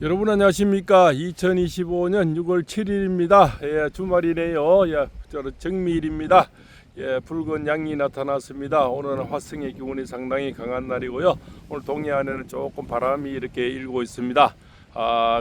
여러분 안녕하십니까? 2025년 6월 7일입니다. 예, 주말이네요. 예, 저는 정미일입니다. 예, 붉은 양이 나타났습니다. 오늘은 화성의 기운이 상당히 강한 날이고요. 오늘 동해안에는 조금 바람이 이렇게 일고 있습니다.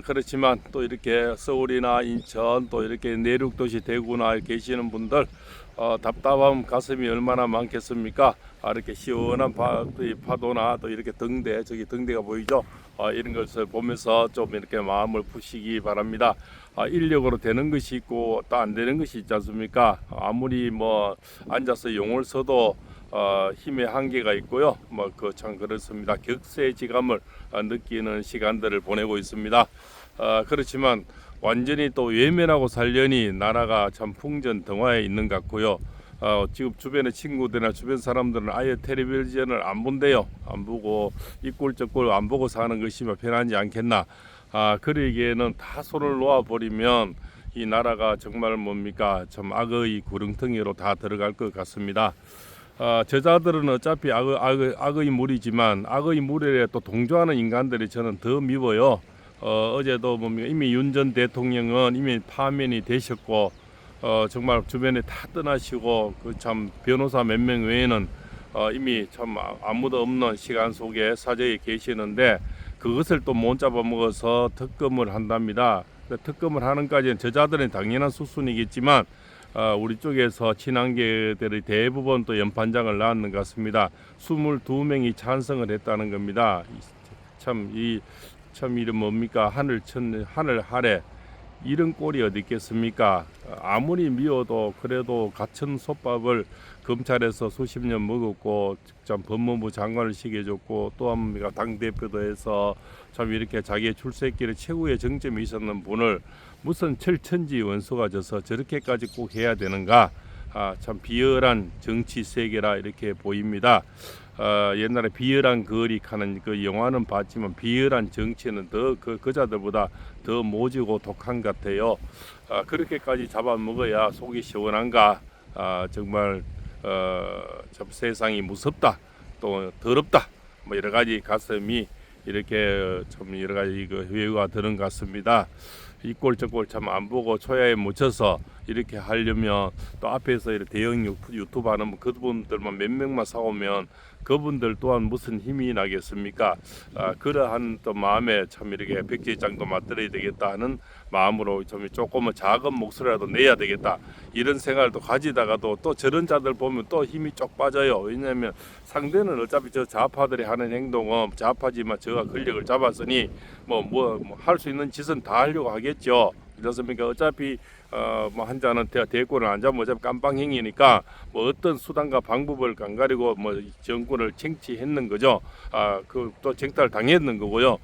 그렇지만 또 이렇게 서울이나 인천 또 이렇게 내륙 도시 대구나 계시는 분들 답답함 가슴이 얼마나 많겠습니까? 이렇게 시원한 파도나 또 이렇게 등대, 저기 등대가 보이죠? 이런 것을 보면서 좀 이렇게 마음을 푸시기 바랍니다. 인력으로 되는 것이 있고 또 안 되는 것이 있지 않습니까? 아무리 뭐 앉아서 용을 써도 힘의 한계가 있고요. 뭐 그 참 그렇습니다. 격세지감을 느끼는 시간들을 보내고 있습니다. 그렇지만 완전히 또 외면하고 살려니 나라가 참 풍전등화에 있는 것 같고요. 지금 주변의 친구들이나 주변 사람들은 아예 텔레비전을 안 본대요. 안 보고 이꼴저꼴 안 보고 사는 것이 편하지 않겠나. 그러기에는 다 손을 놓아버리면 이 나라가 정말 뭡니까 참 악의 구렁텅이로 다 들어갈 것 같습니다. 저자들은 어차피 악의 물이지만 악의 물에 또 동조하는 인간들이 저는 더 미워요. 어제도 뭡니까 이미 윤 전 대통령은 이미 파면이 되셨고 정말 주변에 다 떠나시고 그 참 변호사 몇 명 외에는 이미 참 아무도 없는 시간 속에 사저에 계시는데 그것을 또 못 잡아먹어서 특검을 한답니다. 특검을 하는까지는 저자들은 당연한 수순이겠지만 우리 쪽에서 친한계들이 대부분 또 연판장을 낳는 것 같습니다. 22명이 찬성을 했다는 겁니다. 참 이름 뭡니까 하늘 아래 이런 꼴이 어디 있겠습니까? 아무리 미워도 그래도 가천 솥밥을 검찰에서 수십 년 먹었고 참 법무부 장관을 시켜줬고 또 합니까 당대표도 해서 참 이렇게 자기의 출세길에 최고의 정점이 있었는 분을 무슨 철천지 원수가 져서 저렇게까지 꼭 해야 되는가? 참 비열한 정치 세계라 이렇게 보입니다. 옛날에 비열한 거리 하는 그 영화는 봤지만 비열한 정치는 더 그자들보다 더 모지고 독한 것 같아요. 그렇게까지 잡아먹어야 속이 시원한가? 정말 참 세상이 무섭다, 또 더럽다, 뭐 여러 가지 가슴이 이렇게 참 여러 가지 그 회유가 드는 것 같습니다. 이 꼴 저 꼴 참 안 보고 초야에 묻혀서 이렇게 하려면 또 앞에서 이렇게 대형 유튜브 하는 그분들만 몇 명만 사오면 그분들 또한 무슨 힘이 나겠습니까? 그러한 또 마음에 참 이렇게 백지장도 맞들어야 되겠다 하는 마음으로 좀 조금은 작은 목소리라도 내야 되겠다 이런 생각을 가지다가도 또 저런 자들 보면 또 힘이 쪽 빠져요. 왜냐하면 상대는 어차피 저 좌파들이 하는 행동은 좌파지만 저가 권력을 잡았으니 뭐 할 수 있는 짓은 다 하려고 하겠죠. 그렇습니까? 어차피 뭐 한자는 대권을 안 잡으면 어차피 깜빵행위니까 뭐 어떤 수단과 방법을 안 가리고 뭐 정권을 쟁취했는 거죠. 그 또 쟁탈 당했는 거고요.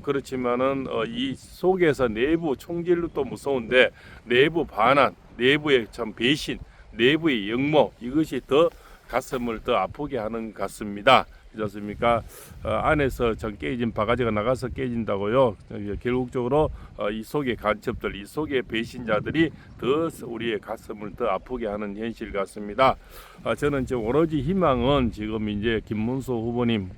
그렇지만은 이 속에서 내부 총질도 또 무서운데 내부 반환, 내부의 참 배신, 내부의 역모 이것이 더 가슴을 더 아프게 하는 것 같습니다. 그렇습니까? 안에서 전 깨진 바가지가 나가서 깨진다고요. 결국적으로 이 속의 간첩들, 이 속의 배신자들이 더 우리의 가슴을 더 아프게 하는 현실 같습니다. 저는 지금 오로지 희망은 지금 이제 김문수 후보님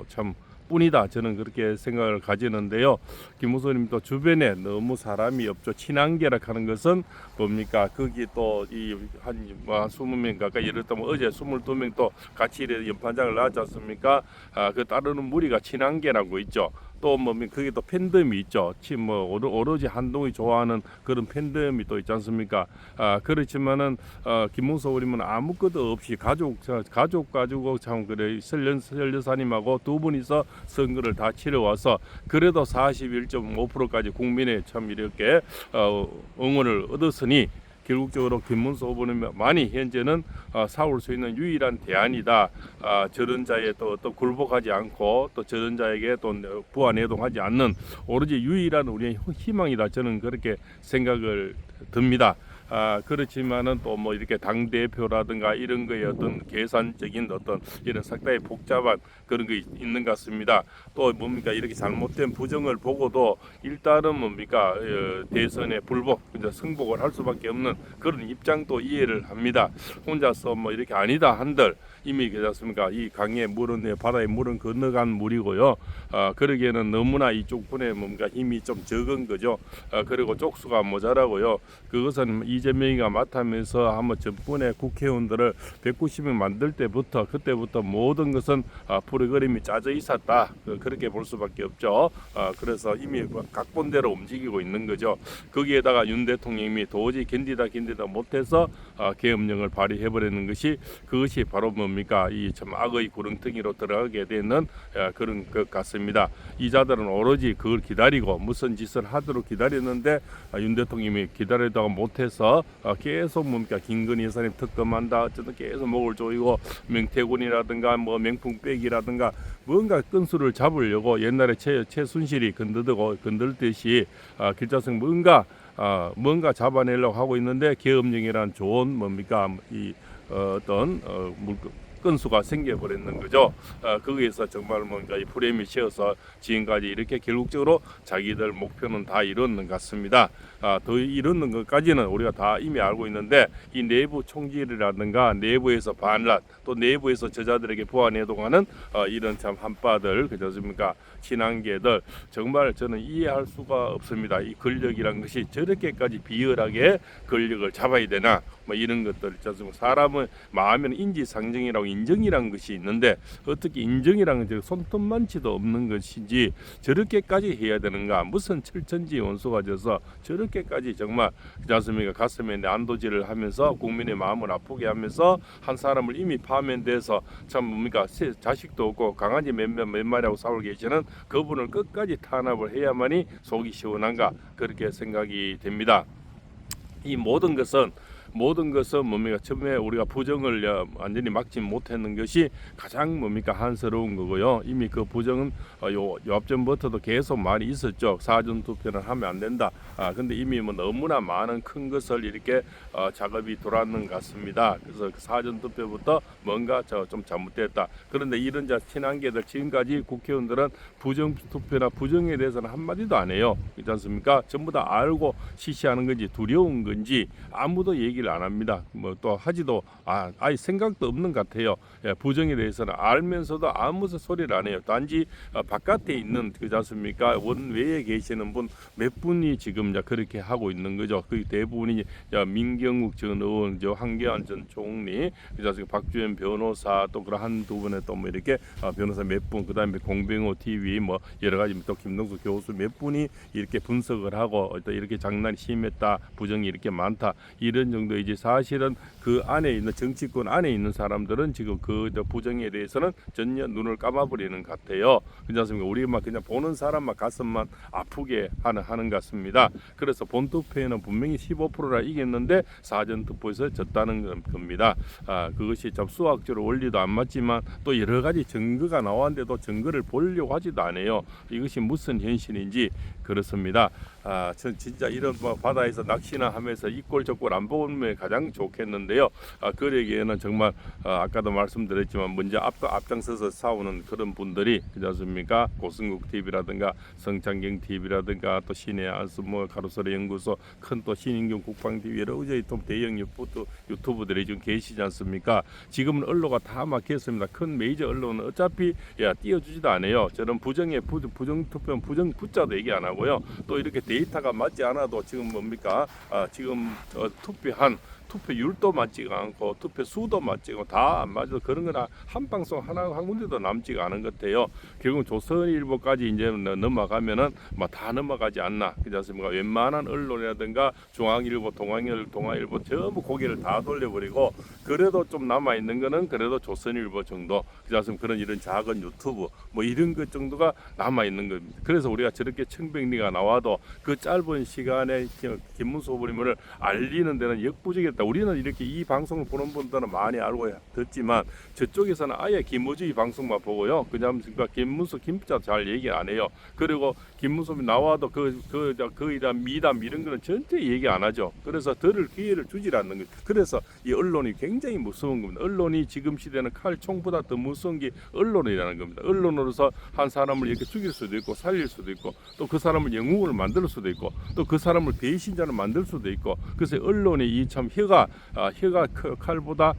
참 뿐이다. 저는 그렇게 생각을 가지는데요. 김무소님도 주변에 너무 사람이 없죠. 친한계라 하는 것은 뭡니까? 거기 또 이 한 20명 가까이 예를 들면 어제 22명 또 같이 이래 연판장을 나왔지 않습니까? 그 따르는 무리가 친한계라고 있죠. 또 뭐 그게 또 팬덤이 있죠. 뭐 오로지 한동이 좋아하는 그런 팬덤이 또 있지 않습니까? 그렇지만은 김문수 의원님은 아무것도 없이 가족 가지고 참 그래 설련사님하고 두 분이서 선거를 다 치러와서 그래도 41.5%까지 국민의 참 이렇게 응원을 얻었으니 결국적으로 김문수 후보님만이 현재는 사올 수 있는 유일한 대안이다. 저런 자에 또 어떤 굴복하지 않고 또 저런 자에게 또 부안해동하지 않는 오로지 유일한 우리의 희망이다. 저는 그렇게 생각을 듭니다. 그렇지만은 또 뭐 이렇게 당 대표라든가 이런 거에 어떤 계산적인 어떤 이런 상당히 복잡한 그런 게 있는 것 같습니다. 또 뭡니까 이렇게 잘못된 부정을 보고도 일단은 뭡니까 대선의 불복, 이제 승복을 할 수밖에 없는 그런 입장도 이해를 합니다. 혼자서 뭐 이렇게 아니다 한들 이미 그렇습니까 이 강의 물은 바다의 물은 건너간 물이고요. 그러기에는 너무나 이쪽 분에 뭔가 힘이 좀 적은 거죠. 그리고 쪽수가 모자라고요. 그것은 이재명이가 맡으면서 한번 전분의 국회의원들을 190명 만들 때부터 그때부터 모든 것은 프로그램이 짜져 있었다. 그렇게 볼 수밖에 없죠. 그래서 이미 각본대로 움직이고 있는 거죠. 거기에다가 윤 대통령이 도저히 견디다 못해서 계엄령을 발의해 버리는 것이 그것이 바로 뭡니까 이 참 악의 구렁텅이로 들어가게 되는 그런 것 같습니다. 이 자들은 오로지 그걸 기다리고 무슨 짓을 하도록 기다렸는데 윤 대통령이 기다리다가 못해서 계속 뭡니까 김건희 여사님 특검한다 어쨌든 계속 목을 조이고 명태군이라든가 뭐 맹풍빼기라든가 뭔가 건수를 잡으려고 옛날에 최순실이 건들듯이 길자성 뭔가 잡아내려고 하고 있는데 계엄령이란 좋은 뭡니까 이 어떤 건수가 생겨버렸는 거죠. 거기에서 정말 뭔가 이 프레임이 씌어서 지금까지 이렇게 결국적으로 자기들 목표는 다 이뤘는 것 같습니다. 더 이루는 것까지는 우리가 다 이미 알고 있는데 이 내부 총질이라든가 내부에서 반란 또 내부에서 저자들에게 부안해동하는 이런 참 한파들 그렇습니까 친한계들 정말 저는 이해할 수가 없습니다. 이 권력이란 것이 저렇게까지 비열하게 권력을 잡아야 되나 뭐 이런 것들 사람은 마음에는 인지상정이라고 인정이라는 것이 있는데 어떻게 인정이라는 것이 손톱만치도 없는 것인지 저렇게까지 해야 되는가 무슨 철천지 원소가 져서 저렇게까지 정말 그렇습니까 가슴에 안도질을 하면서 국민의 마음을 아프게 하면서 한 사람을 이미 파면돼서 참 뭡니까 자식도 없고 강아지 몇 마리하고 싸우고 계시는 그분을 끝까지 탄압을 해야만이 속이 시원한가 그렇게 생각이 됩니다. 이 모든 것은 뭡니까 처음에 우리가 부정을 완전히 막지 못했는 것이 가장 뭡니까 한스러운 거고요. 이미 그 부정은 요 앞전부터도 계속 말이 있었죠. 사전 투표는 하면 안 된다. 근데 이미 뭐 너무나 많은 큰 것을 이렇게 작업이 돌았는 것 같습니다. 그래서 그 사전 투표부터 뭔가 좀 잘못됐다. 그런데 이런 친한계들 지금까지 국회의원들은 부정 투표나 부정에 대해서는 한마디도 안 해요. 그렇지 않습니까? 전부 다 알고 시시하는 건지 두려운 건지 아무도 얘기를 안 합니다. 뭐 또 하지도 아예 생각도 없는 것 같아요. 부정에 대해서는 알면서도 아무 소리를 안 해요. 단지 바깥에 있는 그렇지 않습니까? 원외에 계시는 분 몇 분이 지금 그렇게 하고 있는 거죠. 그 대부분이 민경욱 전 의원, 황교안 전 총리, 그래서 박주현 변호사 또 그런 한두 분에 또 뭐 이렇게 변호사 몇 분, 그다음에 공병호 TV 뭐 여러 가지 또 김동수 교수 몇 분이 이렇게 분석을 하고 또 이렇게 장난이 심했다, 부정이 이렇게 많다 이런 정도이지 사실은 그 안에 있는 정치권 안에 있는 사람들은 지금 그 부정에 대해서는 전혀 눈을 감아버리는 것 같아요. 그렇지 않습니까? 우리만 그냥 보는 사람만 가슴만 아프게 하는 것 같습니다. 그래서 본투표에는 분명히 15%라 이겼는데 사전투표에서 졌다는 겁니다. 그것이 좀 수학적으로 원리도 안 맞지만 또 여러 가지 증거가 나왔는데도 증거를 보려고 하지도 않아요. 이것이 무슨 현실인지 그렇습니다. 전 진짜 이런 바다에서 낚시나 하면서 이 꼴 저 꼴 안 보면 가장 좋겠는데요. 그러기에는 정말 아까도 말씀드렸지만 먼저 앞장서서 싸우는 그런 분들이 그렇지 않습니까? 고승국 TV라든가 성창경 TV라든가 또 신의 안수 뭐 가로수의 연구소 큰 또 신인경 국방 TV 여러 가지 또 대형 유튜브들이 지금 계시지 않습니까? 지금은 언론가 다 막혔습니다. 큰 메이저 언론은 어차피 띄워주지도 않아요. 저는 부정 투표 부정 숫자도 얘기 안 하고요. 또 이렇게 데이터가 맞지 않아도 지금 뭡니까? 지금 투표율도 맞지가 않고 투표 수도 맞지가 않고 다 안 맞아서 그런 거나 한 방송 한 군데도 남지가 않은 것 같아요. 결국 조선일보까지 이제 넘어가면은 다 넘어가지 않나 그렇지 않습니까? 웬만한 언론이라든가 중앙일보, 동아일보 전부 고개를 다 돌려버리고 그래도 좀 남아 있는 거는 그래도 조선일보 정도 그렇지 않습니까? 그런 이런 작은 유튜브 뭐 이런 것 정도가 남아 있는 겁니다. 그래서 우리가 저렇게 청백리가 나와도 그 짧은 시간에 김문수 후보님을 알리는 데는 역부족이었다. 우리는 이렇게 이 방송을 보는 분들은 많이 알고 듣지만 저쪽에서는 아예 김어준이 방송만 보고요. 그냥 그러니까 김문수 김자 잘 얘기 안 해요. 그리고 김문수이 나와도 그이란 미담 이런 거는 전혀 얘기 안 하죠. 그래서 들을 기회를 주질 않는 거죠. 그래서 이 언론이 굉장히 무서운 겁니다. 언론이 지금 시대는 칼총보다 더 무서운 게 언론이라는 겁니다. 언론으로서 한 사람을 이렇게 죽일 수도 있고 살릴 수도 있고 또 그 사람을 영웅을 만들 수도 있고 또 그 사람을 배신자를 만들 수도 있고 그래서 언론이 이 참 혀가 칼보다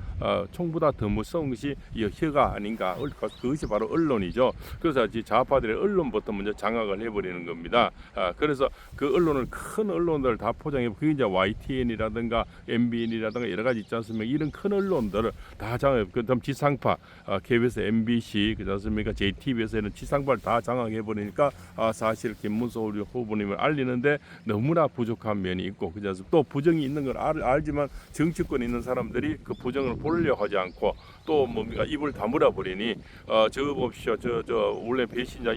총보다 더 무서운 것이 이 혀가 아닌가. 그것이 바로 언론이죠. 그래서 좌파들의 언론부터 먼저 장악을 해버리는 겁니다. 그래서 그 언론을 큰 언론들을 다 포장해 그게 이제 YTN이라든가 MBN이라든가 여러 가지 있지 않습니까? 이런 큰 언론들을 다 장악해. 그다음 지상파 KBS, MBC 그렇지 않습니까? JTBC에는 지상파를 다 장악해 버리니까 사실 김문수 후보님을 알리는데 너무나 부족한 면이 있고 그래서 또 부정이 있는 걸 알지만 정치권에 있는 사람들이 그 부정을 보려고 하지 않고 또 뭡니까 입을 다물어 버리니 저거 봅시오. 저 원래 배신자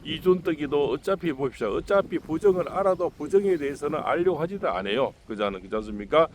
이준떡이도 어차피 봅시다. 어차피 부정을 알아도 부정에 대해서는 알려고 하지도 않아요. 그렇지 않습니까?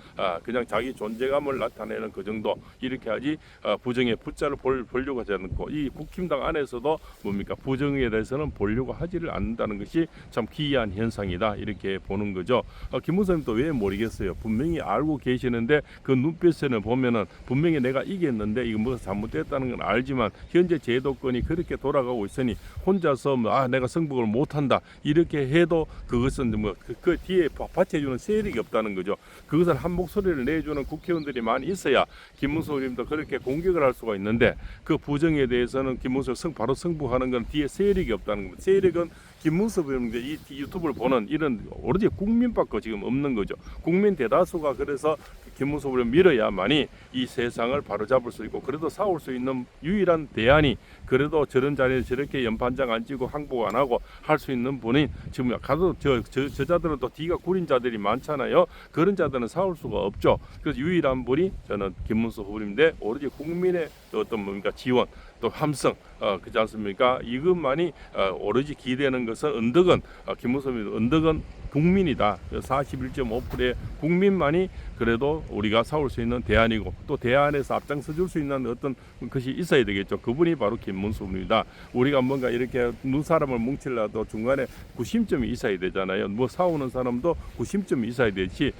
그냥 자기 존재감을 나타내는 그 정도 이렇게 하지 부정의 붙자를 보려고 하지 않고 이 국힘당 안에서도 뭡니까 부정에 대해서는 보려고 하지를 않는다는 것이 참 기이한 현상이다 이렇게 보는 거죠. 김문수님도 왜 모르겠어요. 분명히 알고 계시는데 그 눈빛에는 보면은 분명히 내가 이겼는데 이거 뭐가 잘못됐다는 건 알지만 현재 제도권이 그렇게 돌아가고 있으니 혼자서 내가 승복을 못한다 이렇게 해도 그것은 그 뒤에 받쳐주는 세력이 없다는 거죠. 그것을 한 목소리를 내주는 국회의원들이 많이 있어야 김문수 의원님도 그렇게 공격을 할 수가 있는데 그 부정에 대해서는 김문수 바로 승복하는 건 뒤에 세력이 없다는 겁니다. 세력은 김문수 의원님들 이 유튜브를 보는 이런 오로지 국민밖에 지금 없는 거죠. 국민 대다수가 그래서 김문수 의원을 밀어야만이 이 세상을 바로잡을 수 있고 그래도 싸울 수 있는 유일한 대안이 그래도 저런 자리에 저렇게 연판장 안 찍고 항복 안 하고 할 수 있는 분이 지금 가도 저자들은 또 뒤가 구린 자들이 많잖아요. 그런 자들은 싸울 수가 없죠. 그래서 유일한 분이 저는 김문수 후보인데 오로지 국민의 어떤 뭡니까 지원 또 함성 그렇지 않습니까? 이것만이 오로지 기대는 것은 언덕은 김문수 언덕은 국민이다. 41.5%의 국민만이 그래도 우리가 싸울 수 있는 대안이고 또 대안에서 앞장서 줄 수 있는 어떤 것이 있어야 되겠죠. 그분이 바로 김문수입니다. 우리가 뭔가 이렇게 눈사람을 뭉치려도 중간에 구심점이 있어야 되잖아요. 뭐 싸우는 사람도 구심점이 있어야 되지.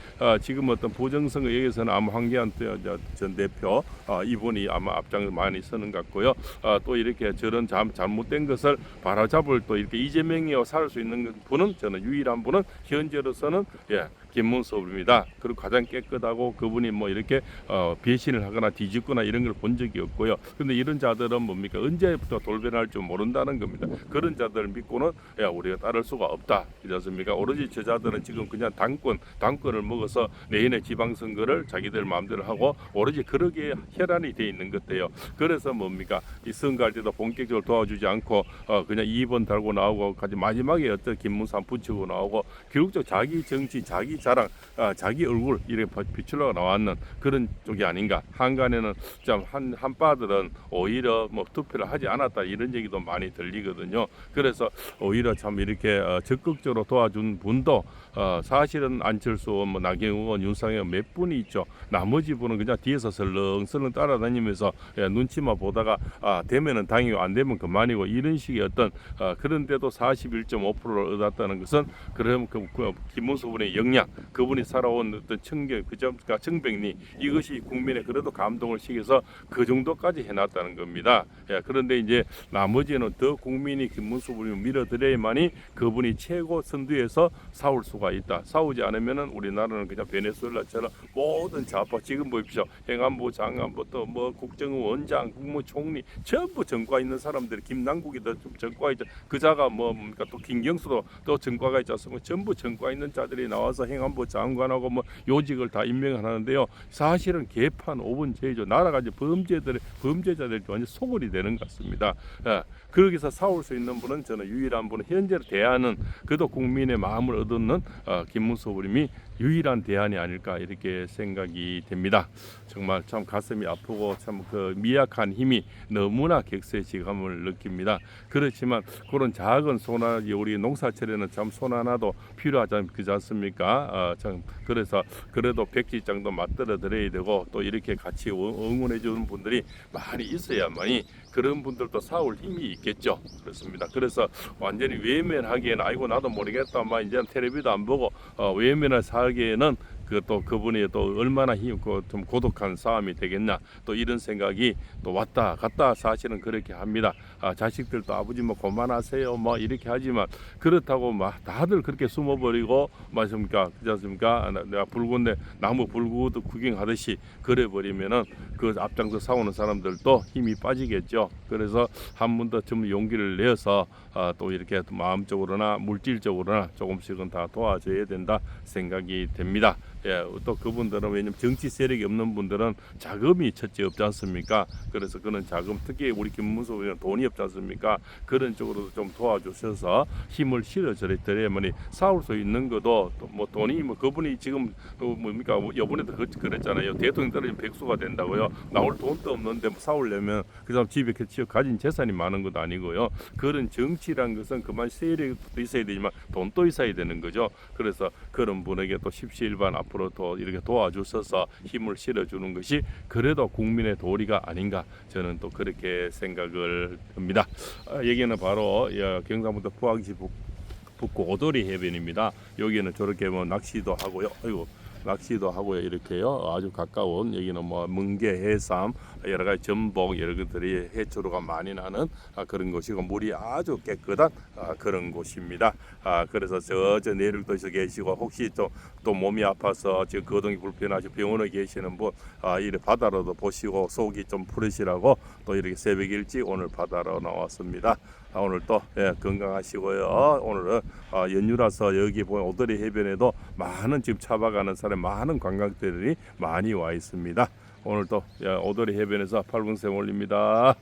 지금 어떤 부정선거 여기서는 아마 황교안 전 대표 이분이 아마 앞장을 많이 서는 것 같고요. 또 이렇게 저런 잘못된 것을 바로잡을 또 이렇게 이재명이와 살 수 있는 분은 저는 유일한 분은 현재로서는 김문수 후보입니다. 그리고 가장 깨끗하고 그분이 뭐 이렇게 배신을 하거나 뒤집거나 이런 걸 본 적이 없고요. 그런데 이런 자들은 뭡니까 언제부터 돌변할 줄 모른다는 겁니다. 그런 자들을 믿고는 우리가 따를 수가 없다. 그렇지 않습니까? 오로지 저 자들은 지금 그냥 당권을 먹어서 내년에 지방선거를 자기들 마음대로 하고 오로지 그러기에 혈안이 돼 있는 것 같아요. 그래서 뭡니까 이 선거할 때도 본격적으로 도와주지 않고 그냥 2번 달고 나오고 마지막에 어떤 김문수 붙이고 나오고 결국적 자기 정치 자기 자랑 자기 얼굴 이렇게 비추려고 나왔는 그런 쪽이 아닌가. 한간에는 참 한파들은 오히려 뭐 투표를 하지 않았다 이런 얘기도 많이 들리거든요. 그래서 오히려 참 이렇게 적극적으로 도와준 분도 사실은 안철수, 나경원, 윤상현 몇 분이 있죠. 나머지 분은 그냥 뒤에서 설렁설렁 따라다니면서 눈치만 보다가 되면은 당이고 안 되면 그만이고 이런 식의 어떤 그런데도 41.5%를 얻었다는 것은 그럼 그 김문수 분의 역량, 그분이 살아온 어떤 청백리 이것이 국민의 그래도 감동을 시켜서 그 정도까지 해놨다는 겁니다. 그런데 이제 나머지는 더 국민이 김문수 분을 밀어드려야만이 그분이 최고 선두에서 싸울 수가 있다. 싸우지 않으면은 우리나라는 그냥 베네수엘라처럼 모든 좌파 지금 보십시오. 행안부 장관부터 뭐 국정원 원장, 국무총리 전부 전과 있는 사람들이 김남국이도 전과 있죠. 그자가 뭡니까 또 김경수도 또 전과가 있지 않습니까? 전부 전과 있는 자들이 나와서 행안부 장관하고 뭐 요직을 다 임명하는데요. 사실은 개판 5분 제죠. 나라가 이제 범죄자들이 완전 소굴이 되는 것 같습니다. 거기서 싸울 수 있는 분은 저는 유일한 분은 현재로 대안은 그래도 국민의 마음을 얻는 김문수 후보님이 유일한 대안이 아닐까 이렇게 생각이 됩니다. 정말 참 가슴이 아프고 참 그 미약한 힘이 너무나 격세지감을 느낍니다. 그렇지만 그런 작은 소나 우리 농사철에는 참 손 하나도 필요하지 않습니까? 참 그래서 그래도 백지장도 맞들어 드려야 되고 또 이렇게 같이 응원해 주는 분들이 많이 있어야만이 그런 분들도 사올 힘이 있겠죠. 그렇습니다. 그래서 완전히 외면하기에는 아이고 나도 모르겠다, 막 이제 텔레비도 안 보고 외면을 사기에는 그 또 그분이 또 얼마나 좀 고독한 싸움이 되겠냐, 또 이런 생각이 또 왔다 갔다 사실은 그렇게 합니다. 자식들도 아버지 뭐 그만하세요 뭐 이렇게 하지만 그렇다고 막 다들 그렇게 숨어버리고 맞습니까? 그렇지 않습니까? 내가 붉은데 나무 불구도 구경하듯이 그래 버리면은 그 앞장서 싸우는 사람들도 힘이 빠지겠죠. 그래서 한 번 더 좀 용기를 내서 또 이렇게 마음적으로나 물질적으로나 조금씩은 다 도와줘야 된다 생각이 됩니다. 예, 또 그분들은 왜냐면 정치 세력이 없는 분들은 자금이 첫째 없지 않습니까? 그래서 그런 자금, 특히 우리 김문수 의원 돈이 없지 않습니까? 그런 쪽으로도 좀 도와주셔서 힘을 실어드려야만이 싸울 수 있는 것도 뭐 돈이 뭐 그분이 지금 뭡니까 이번에도 그랬잖아요. 대통령 떨어지면 백수가 된다고요. 나올 돈도 없는데 뭐 싸우려면 그 사람 집에 가진 재산이 많은 것도 아니고요. 그런 정치란 것은 그만 세력도 있어야 되지만 돈도 있어야 되는 거죠. 그래서 그런 분에게 또 십시일반 앞으로 또 이렇게 도와주셔서 힘을 실어주는 것이 그래도 국민의 도리가 아닌가, 저는 또 그렇게 생각을 합니다. 여기는 바로 경상북도 포항시 북구 오도리 해변입니다. 여기는 저렇게 뭐 낚시도 하고요. 아이고. 낚시도 하고요. 이렇게요. 아주 가까운, 여기는 뭐 멍게, 해삼, 여러 가지 전복, 여러 것들이 해초류가 많이 나는 그런 곳이고 물이 아주 깨끗한 그런 곳입니다. 그래서 저 내륙도에서 계시고 혹시 또 몸이 아파서 지금 거동이 불편하시고 병원에 계시는 분 이래 바다로도 보시고 속이 좀 풀으시라고 또 이렇게 새벽 일찍 오늘 바다로 나왔습니다. 오늘 또 건강하시고요. 오늘은 연휴라서 여기 보면 오도리 해변에도 많은 지금 차박하는 사람, 많은 관광객들이 많이 와 있습니다. 오늘 또 오도리 해변에서 팔봉샘 올립니다.